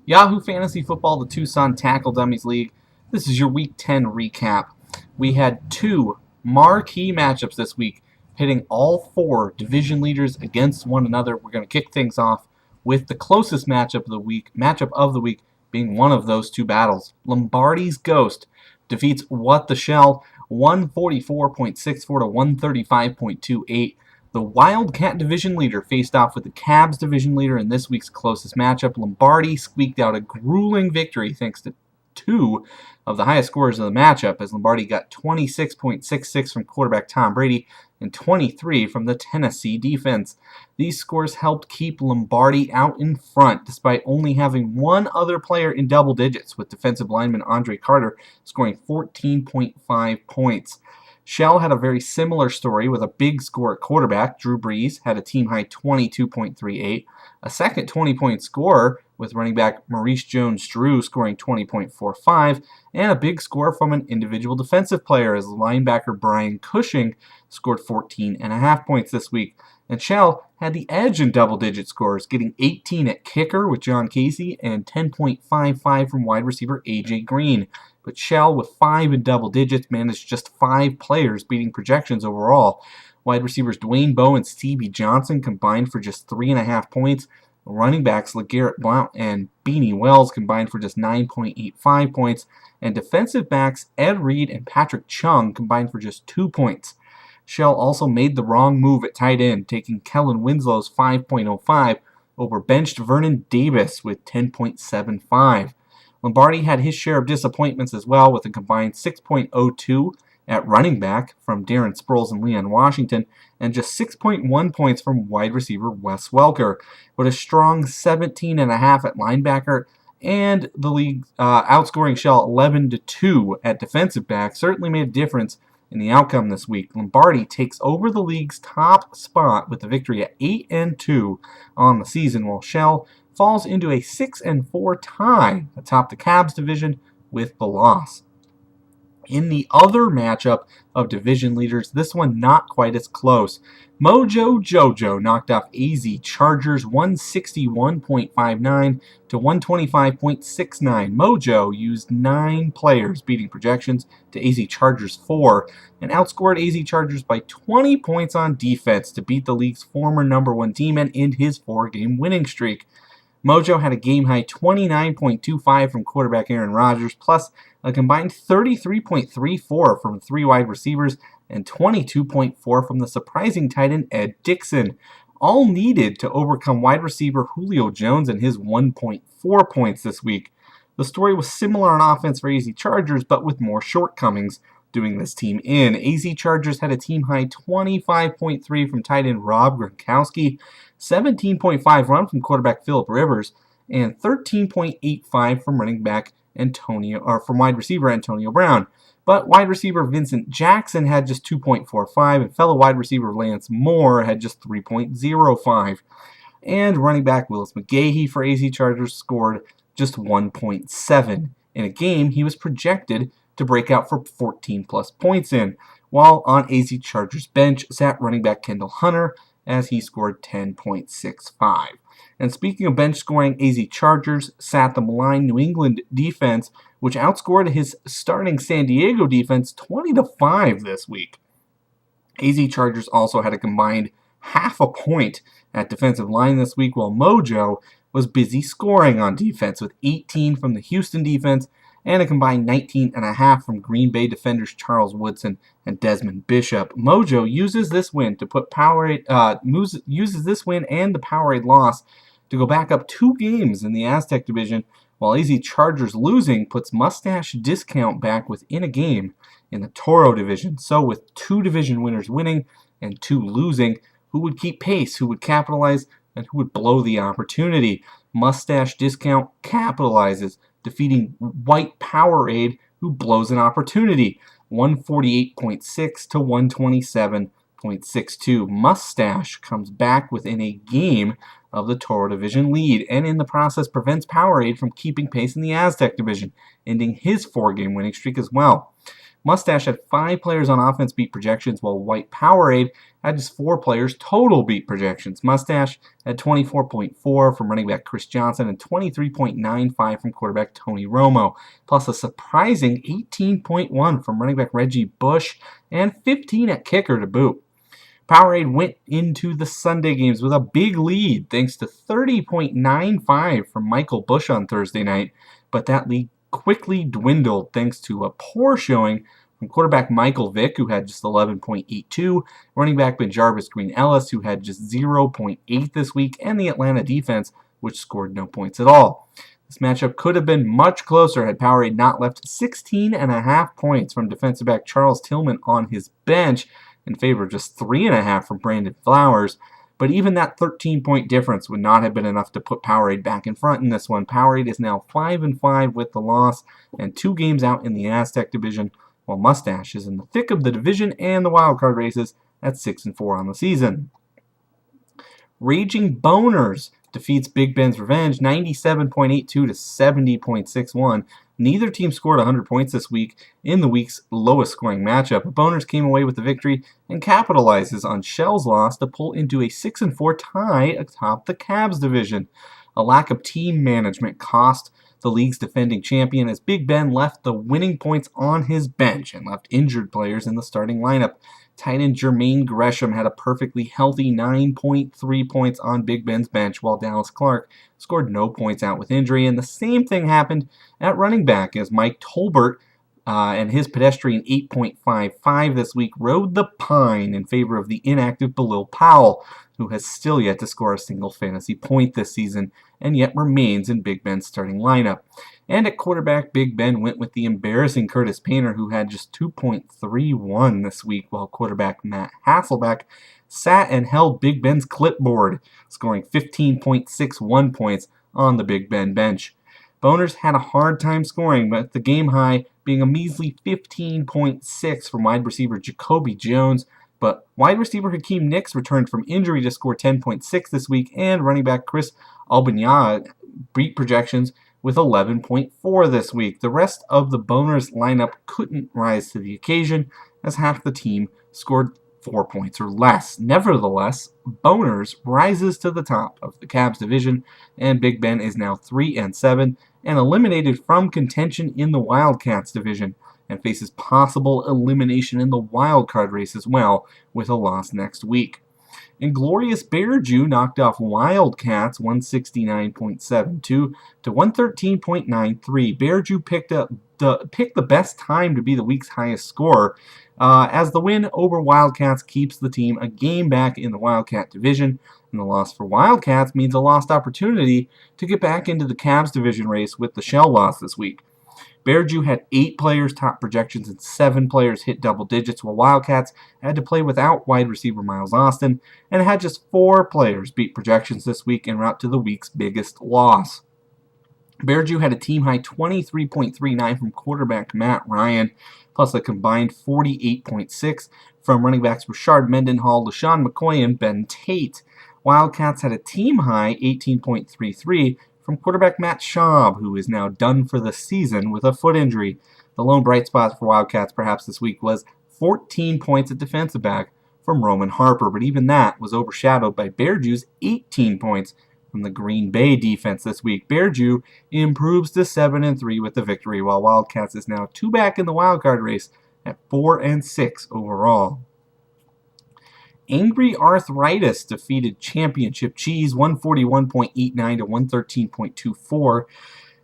Yahoo Fantasy Football, the Tucson Tackle Dummies League. This is your Week 10 recap. We had two marquee matchups this week, pitting all four division leaders against one another. We're going to kick things off with the closest matchup of the week being one of those two battles. Lombardi's Ghost defeats What the Shell 144.64 to 135.28. The Wildcat division leader faced off with the Cavs division leader in this week's closest matchup. Lombardi squeaked out a grueling victory thanks to two of the highest scorers of the matchup, as Lombardi got 26.66 from quarterback Tom Brady and 23 from the Tennessee defense. These scores helped keep Lombardi out in front, despite only having one other player in double digits, with defensive lineman Andre Carter scoring 14.5 points. Shell had a very similar story with a big score at quarterback. Drew Brees had a team-high 22.38. A second 20-point scorer with running back Maurice Jones-Drew scoring 20.45, and a big score from an individual defensive player as linebacker Brian Cushing scored 14.5 points this week. And Shell had the edge in double-digit scores, getting 18 at kicker with John Casey and 10.55 from wide receiver A.J. Green. But Shell, with 5 in double digits, managed just 5 players, beating projections overall. Wide receivers Dwayne Bowe and Stevie Johnson combined for just 3.5 points. Running backs LeGarrette Blount and Beanie Wells combined for just 9.85 points. And defensive backs Ed Reed and Patrick Chung combined for just 2 points. Shell also made the wrong move at tight end, taking Kellen Winslow's 5.05 over benched Vernon Davis with 10.75. Lombardi had his share of disappointments as well, with a combined 6.02 at running back from Darren Sproles and Leon Washington, and just 6.1 points from wide receiver Wes Welker, but a strong 17.5 at linebacker, and the league outscoring Shell 11-2 at defensive back certainly made a difference in the outcome this week. Lombardi takes over the league's top spot with the victory at 8-2 on the season, while Shell falls into a 6-4 tie atop the Cavs division with the loss. In the other matchup of division leaders, this one not quite as close. Mojo Jojo knocked off AZ Chargers 161.59 to 125.69. Mojo used 9 players, beating projections to AZ Chargers 4, and outscored AZ Chargers by 20 points on defense to beat the league's former number 1 team and end his 4-game winning streak. Mojo had a game-high 29.25 from quarterback Aaron Rodgers, plus a combined 33.34 from 3 wide receivers and 22.4 from the surprising tight end Ed Dixon, all needed to overcome wide receiver Julio Jones and his 1.4 points this week. The story was similar on offense for AZ Chargers, but with more shortcomings doing this team in. AZ Chargers had a team-high 25.3 from tight end Rob Gronkowski, 17.5 run from quarterback Phillip Rivers, and 13.85 from from wide receiver Antonio Brown. But wide receiver Vincent Jackson had just 2.45, and fellow wide receiver Lance Moore had just 3.05. And running back Willis McGahee for AZ Chargers scored just 1.7 in a game he was projected to break out for 14-plus points in, while on AZ Chargers' bench sat running back Kendall Hunter, as he scored 10.65. And speaking of bench scoring, AZ Chargers sat the maligned New England defense, which outscored his starting San Diego defense 20-5 this week. AZ Chargers also had a combined half a point at defensive line this week, while Mojo was busy scoring on defense with 18 from the Houston defense and a combined 19.5 from Green Bay defenders Charles Woodson and Desmond Bishop. Mojo uses this win and the Powerade loss to go back up 2 games in the Aztec division, while AZ Chargers losing puts Mustache Discount back within a game in the Toro division. So with 2 division winners winning and 2 losing, who would keep pace, who would capitalize, and who would blow the opportunity? Mustache Discount capitalizes, defeating White Powerade, who blows an opportunity, 148.6 to 127.62. Mustache comes back within a game of the Toro division lead, and in the process prevents Powerade from keeping pace in the Aztec division, ending his 4-game winning streak as well. Mustache had 5 players on offense beat projections, while White Powerade had just 4 players total beat projections. Mustache had 24.4 from running back Chris Johnson and 23.95 from quarterback Tony Romo, plus a surprising 18.1 from running back Reggie Bush and 15 at kicker to boot. Powerade went into the Sunday games with a big lead thanks to 30.95 from Michael Bush on Thursday night, but that lead quickly dwindled thanks to a poor showing from quarterback Michael Vick, who had just 11.82, running back Jarvis Green Ellis, who had just 0.8 this week, and the Atlanta defense, which scored no points at all. This matchup could have been much closer had Powerade not left 16.5 points from defensive back Charles Tillman on his bench in favor of just 3.5 from Brandon Flowers. But even that 13-point difference would not have been enough to put Powerade back in front in this one. Powerade is now 5-5 with the loss and 2 games out in the Aztec division, while Mustache is in the thick of the division and the wildcard races at 6-4 on the season. Raging Boners defeats Big Ben's Revenge 97.82 to 70.61. Neither team scored 100 points this week in the week's lowest scoring matchup. Boners came away with the victory and capitalizes on Shell's loss to pull into a 6-4 tie atop the Cavs division. A lack of team management cost the league's defending champion as Big Ben left the winning points on his bench and left injured players in the starting lineup. Tight end Jermaine Gresham had a perfectly healthy 9.3 points on Big Ben's bench, while Dallas Clark scored no points out with injury. And the same thing happened at running back as Mike Tolbert and his pedestrian 8.55 this week rode the pine in favor of the inactive Balil Powell, who has still yet to score a single fantasy point this season and yet remains in Big Ben's starting lineup. And at quarterback, Big Ben went with the embarrassing Curtis Painter, who had just 2.31 this week, while quarterback Matt Hasselbeck sat and held Big Ben's clipboard, scoring 15.61 points on the Big Ben bench. Boners had a hard time scoring, but the game high being a measly 15.6 from wide receiver Jacoby Jones. But wide receiver Hakeem Nicks returned from injury to score 10.6 this week, and running back Chris Albanyah beat projections with 11.4 this week. The rest of the Boners lineup couldn't rise to the occasion, as half the team scored 4 points or less. Nevertheless, Boners rises to the top of the Cavs division, and Big Ben is now 3-7 and eliminated from contention in the Wildcats division, and faces possible elimination in the wild card race as well, with a loss next week. Inglorious Bearju knocked off Wildcats 169.72 to 113.93. Bearju picked the best time to be the week's highest scorer, as the win over Wildcats keeps the team a game back in the Wildcat division, and the loss for Wildcats means a lost opportunity to get back into the Cavs division race with the Shell loss this week. Bearju had 8 players top projections and 7 players hit double digits, while Wildcats had to play without wide receiver Miles Austin and had just 4 players beat projections this week en route to the week's biggest loss. Bearju had a team-high 23.39 from quarterback Matt Ryan, plus a combined 48.6 from running backs Rashard Mendenhall, LaShawn McCoy, and Ben Tate. Wildcats had a team-high 18.33 from quarterback Matt Schaub, who is now done for the season with a foot injury. The lone bright spot for Wildcats perhaps this week was 14 points at defensive back from Roman Harper, but even that was overshadowed by Bearju's 18 points from the Green Bay defense this week. Bearju improves to 7-3 with the victory, while Wildcats is now 2 back in the wildcard race at 4-6 overall. Angry Arthritis defeated Championship Cheese 141.89 to 113.24.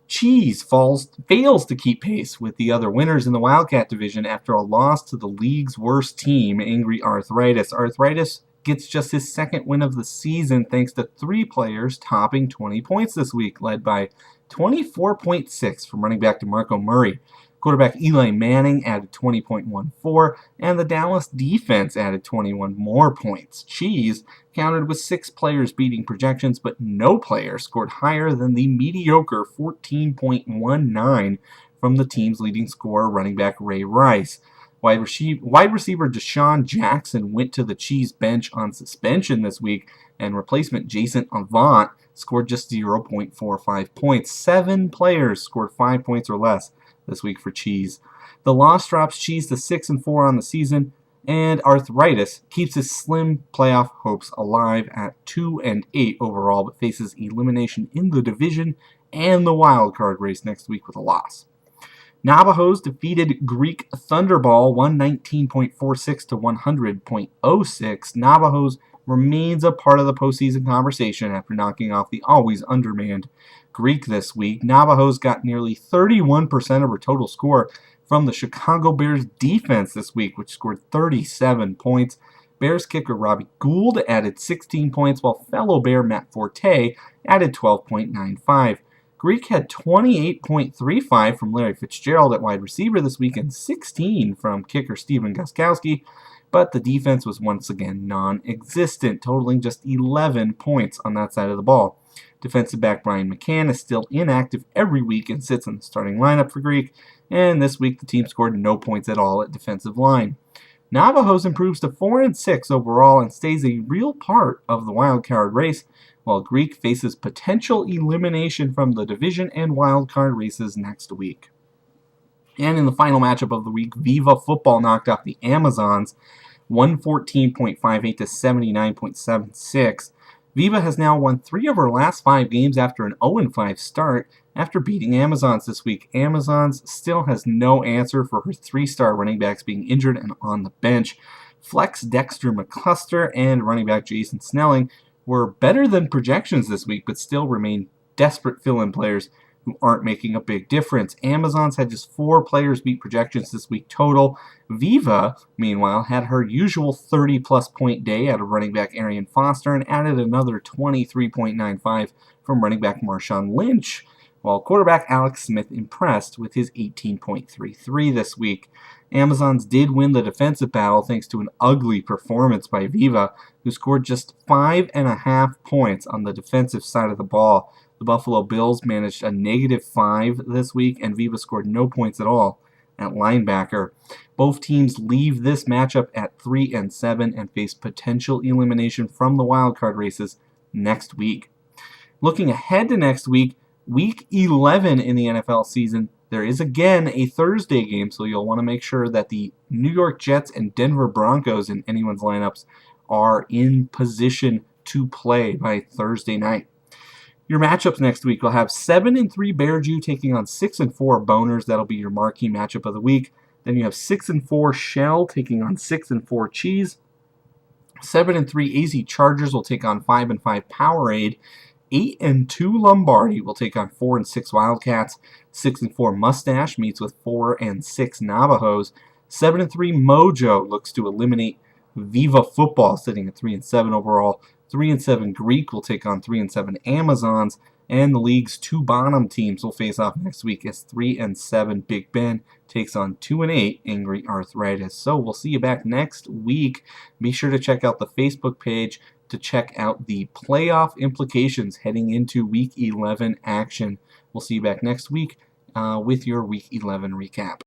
Cheese fails to keep pace with the other winners in the Wildcat division after a loss to the league's worst team, Angry Arthritis. Arthritis gets just his second win of the season thanks to 3 players topping 20 points this week, led by 24.6 from running back DeMarco Murray. Quarterback Eli Manning added 20.14, and the Dallas defense added 21 more points. Cheese counted with 6 players beating projections, but no player scored higher than the mediocre 14.19 from the team's leading scorer, running back Ray Rice. Wide receiver Deshaun Jackson went to the Cheese bench on suspension this week, and replacement Jason Avant scored just 0.45 points. 7 players scored 5 points or less this week for Cheese. The loss drops Cheese to 6-4 on the season, and Arthritis keeps his slim playoff hopes alive at 2-8 overall, but faces elimination in the division and the wild card race next week with a loss. Navajos defeated Greek Thunderball 119.46 to 100.06. Navajos remains a part of the postseason conversation after knocking off the always undermanned Greek this week. Navajos got nearly 31% of her total score from the Chicago Bears defense this week, which scored 37 points. Bears kicker Robbie Gould added 16 points, while fellow Bear Matt Forte added 12.95. Greek had 28.35 from Larry Fitzgerald at wide receiver this week and 16 from kicker Steven Gostkowski, but the defense was once again non-existent, totaling just 11 points on that side of the ball. Defensive back Brian McCann is still inactive every week and sits in the starting lineup for Greek, and this week the team scored no points at all at defensive line. Navajos improves to 4-6 overall and stays a real part of the wild card race, while Greek faces potential elimination from the division and wild card races next week. And in the final matchup of the week, Viva Football knocked off the Amazons 114.58 to 79.76. Viva has now won 3 of her last 5 games after an 0-5 start after beating Amazons this week. Amazons still has no answer for her 3-star running backs being injured and on the bench. Flex Dexter McCluster and running back Jason Snelling were better than projections this week, but still remain desperate fill-in players who aren't making a big difference. Amazons had just 4 players beat projections this week total. Viva, meanwhile, had her usual 30-plus point day out of running back Arian Foster and added another 23.95 from running back Marshawn Lynch, while quarterback Alex Smith impressed with his 18.33 this week. Amazons did win the defensive battle thanks to an ugly performance by Viva, who scored just 5.5 points on the defensive side of the ball. The Buffalo Bills managed a -5 this week, and Viva scored no points at all at linebacker. Both teams leave this matchup at 3-7 and face potential elimination from the wildcard races next week. Looking ahead to next week, Week 11 in the NFL season, there is again a Thursday game, so you'll want to make sure that the New York Jets and Denver Broncos in anyone's lineups are in position to play by Thursday night. Your matchups next week will have 7-3 Bearju taking on 6-4 Boners. That'll be your marquee matchup of the week. Then you have 6-4 Shell taking on 6-4 Cheese. 7-3 AZ Chargers will take on 5-5 Powerade. 8-2 Lombardi will take on 4-6 Wildcats. 6-4 Mustache meets with 4-6 Navajos. 7-3 Mojo looks to eliminate Viva Football, sitting at 3-7 overall. 3-7 Greek will take on 3-7 Amazons, and the league's 2 bottom teams will face off next week as 3-7 Big Ben takes on 2-8 Angry Arthritis. So we'll see you back next week. Be sure to check out the Facebook page to check out the playoff implications heading into Week 11 action. We'll see you back next week with your Week 11 recap.